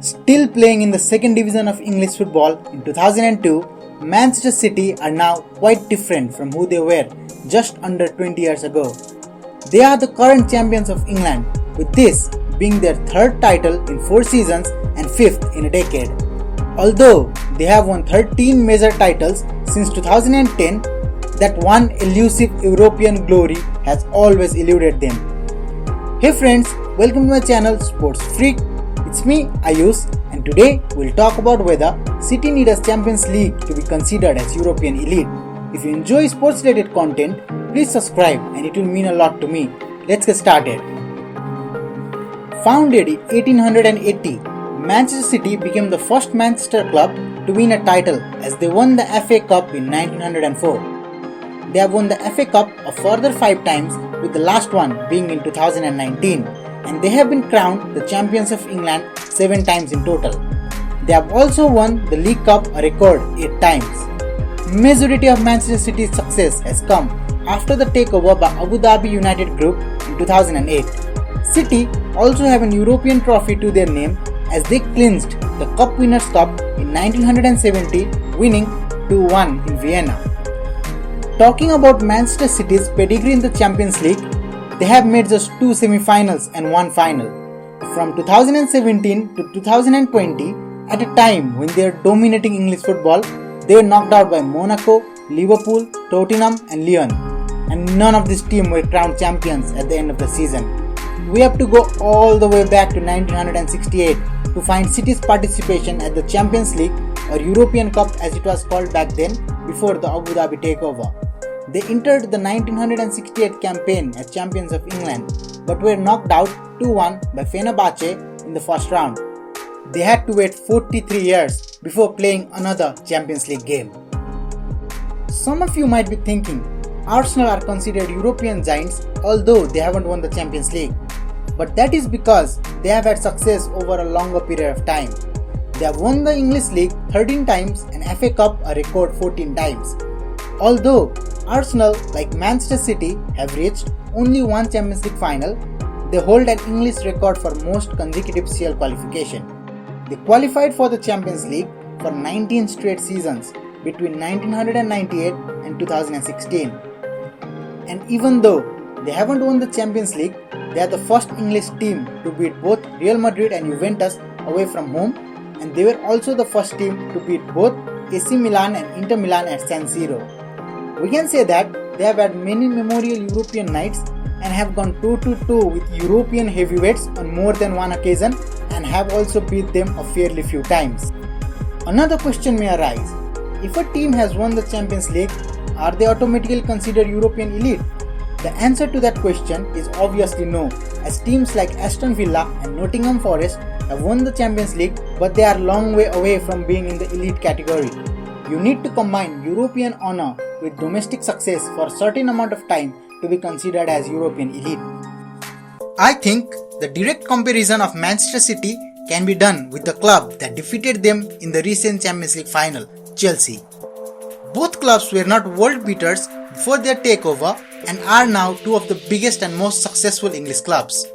Still playing in the second division of English football in 2002, Manchester City are now quite different from who they were just under 20 years ago. They are the current champions of England, with this being their third title in 4 seasons and fifth in a decade. Although they have won 13 major titles since 2010, that one elusive European glory has always eluded them. Hey friends, welcome to my channel Sports Freak. It's me Ayush, and today we'll talk about whether City need a Champions League to be considered as European elite. If you enjoy sports related content, please subscribe and it will mean a lot to me. Let's get started. Founded in 1880, Manchester City became the first Manchester club to win a title as they won the FA Cup in 1904. They have won the FA Cup a further 5 times, with the last one being in 2019, and they have been crowned the champions of England 7 times in total. They have also won the League Cup a record 8 times. Majority of Manchester City's success has come after the takeover by Abu Dhabi United Group in 2008. City also have an European trophy to their name as they clinched the Cup Winners' Cup in 1970, winning 2-1 in Vienna. Talking about Manchester City's pedigree in the Champions League, they have made just 2 semi-finals and 1 final. From 2017 to 2020, at a time when they are dominating English football, they were knocked out by Monaco, Liverpool, Tottenham and Lyon, and none of these teams were crowned champions at the end of the season. We have to go all the way back to 1968 to find City's participation at the Champions League, or European Cup as it was called back then, before the Abu Dhabi takeover. They entered the 1968 campaign as champions of England, but were knocked out 2-1 by Fenerbahce in the first round. They had to wait 43 years before playing another Champions League game. Some of you might be thinking, Arsenal are considered European giants although they haven't won the Champions League. But that is because they have had success over a longer period of time. They have won the English League 13 times and FA Cup a record 14 times. Although Arsenal, like Manchester City, have reached only one Champions League final, they hold an English record for most consecutive CL qualification. They qualified for the Champions League for 19 straight seasons between 1998 and 2016. And even though they haven't won the Champions League, they are the first English team to beat both Real Madrid and Juventus away from home, and they were also the first team to beat both AC Milan and Inter Milan at San Siro. We can say that they have had many memorable European nights and have gone toe-to-toe with European heavyweights on more than one occasion, and have also beat them a fairly few times. Another question may arise: if a team has won the Champions League, are they automatically considered European elite? The answer to that question is obviously no, as teams like Aston Villa and Nottingham Forest have won the Champions League, but they are a long way away from being in the elite category. You need to combine European honor with domestic success for a certain amount of time to be considered as European elite. I think the direct comparison of Manchester City can be done with the club that defeated them in the recent Champions League final, Chelsea. Both clubs were not world beaters before their takeover and are now 2 of the biggest and most successful English clubs.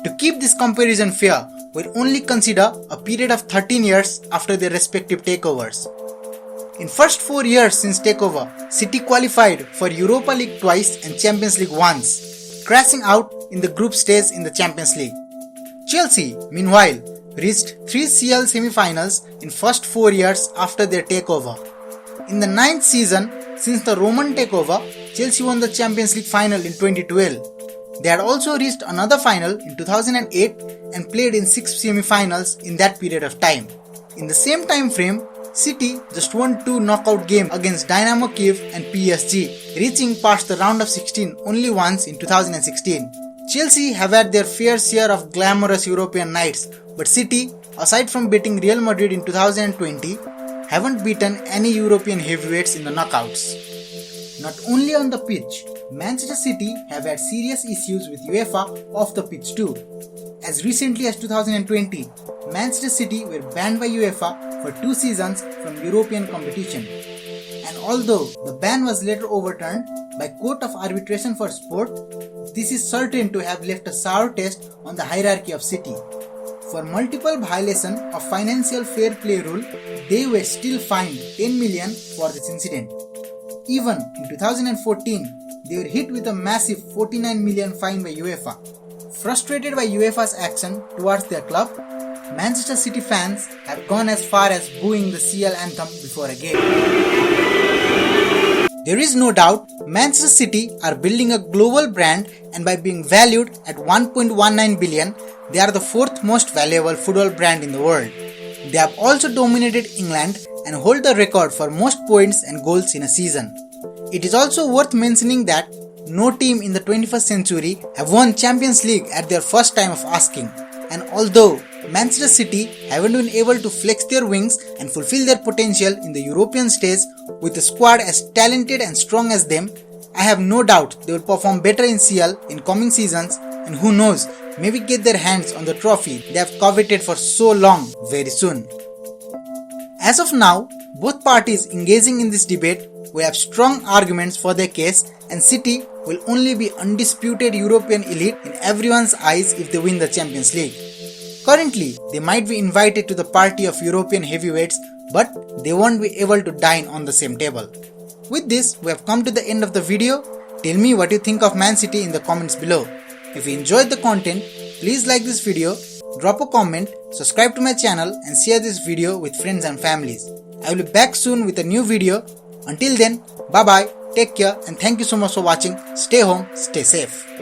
To keep this comparison fair, we'll only consider a period of 13 years after their respective takeovers. In first 4 years since takeover, City qualified for Europa League twice and Champions League once, crashing out in the group stage in the Champions League. Chelsea, meanwhile, reached 3 CL semi-finals in first 4 years after their takeover. In the 9th season since the Roman takeover, Chelsea won the Champions League final in 2012. They had also reached another final in 2008 and played in 6 semi-finals in that period of time. In the same time frame, City just won 2 knockout games against Dynamo Kiev and PSG, reaching past the round of 16 only once in 2016. Chelsea have had their fair share of glamorous European nights, but City, aside from beating Real Madrid in 2020, haven't beaten any European heavyweights in the knockouts. Not only on the pitch, Manchester City have had serious issues with UEFA off the pitch too. As recently as 2020, Manchester City were banned by UEFA for 2 seasons from European competition. And although the ban was later overturned by Court of Arbitration for Sport, this is certain to have left a sour taste on the hierarchy of City. For multiple violation of financial fair play rule, they were still fined 10 million for this incident. Even in 2014, they were hit with a massive 49 million fine by UEFA. Frustrated by UEFA's action towards their club, Manchester City fans have gone as far as booing the CL anthem before a game. There is no doubt Manchester City are building a global brand, and by being valued at 1.19 billion, they are the fourth most valuable football brand in the world. They have also dominated England and hold the record for most points and goals in a season. It is also worth mentioning that no team in the 21st century have won Champions League at their first time of asking. And although Manchester City haven't been able to flex their wings and fulfill their potential in the European stage with a squad as talented and strong as them, I have no doubt they will perform better in CL in coming seasons, and who knows, maybe get their hands on the trophy they have coveted for so long very soon. As of now, both parties engaging in this debate will have strong arguments for their case, and City will only be undisputed European elite in everyone's eyes if they win the Champions League. Currently, they might be invited to the party of European heavyweights, but they won't be able to dine on the same table. With this, we have come to the end of the video. Tell me what you think of Man City in the comments below. If you enjoyed the content, please like this video, drop a comment, subscribe to my channel and share this video with friends and families. I will be back soon with a new video. Until then, bye bye, take care and thank you so much for watching. Stay home, stay safe.